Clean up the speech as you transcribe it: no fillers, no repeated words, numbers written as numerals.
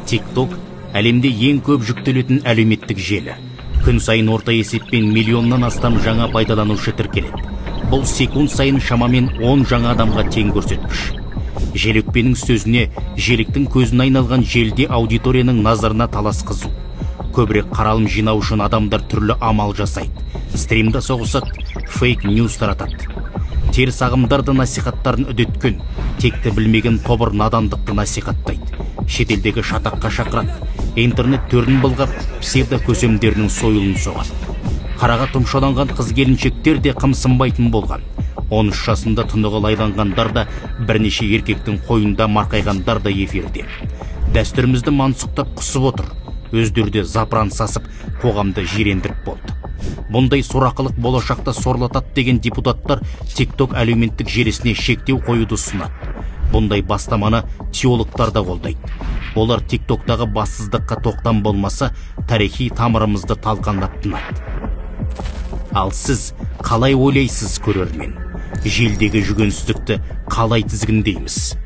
TikTok әлемде ең көп жүктелетін әлеуметтік желі. Күн сайын орта есеппен миллионнан астам жаңа пайдаланушы тіркеледі. Бұл секунд сайын шамамен 10 жаңа адамға тең көрсеткіш. Желөкпенің сөзіне, желіктің көзіне айналған желде аудиторияның назарына талас қызу. Көбірек қаралым жинау үшін адамдар түрлі амал жасайды. Стримда соғысады, фейк ньюс таратады. Теріс ағымдарды насихаттарын үдеткен, текті білмеген тобыр надандықты насихаттайды. Шетелдегі шатаққа шақырады. Интернет төрін былғап, псевдо көсемдерінің сойылын соғады. Қараға тұмшаланған қыз келіншектер де қымсынбайтын болған. 13 жасында тұнығы лайланғандар да, бірнеше еркектің қойында марқайғандар да эфирде. Дәстүрімізді мансұқтап құсып отыр. Өздерде запыран сасып, қоғамды жирендіріп болды. Бұндай сорақылық болашақта сорлатады деген депутаттар TikTok әлеуметтік желісіне шектеу қоюды ұсынады. Бұндай бастаманы теологтар да қолдайды. Олар TikTok'тағы бассыздыққа тоқтам болмаса, тарихи тамырымызды талқандап тынады. Ал сіз қалай ойлайсыз, көрермен? Желдегі жүгенсіздікті қалай тізгіндейміз?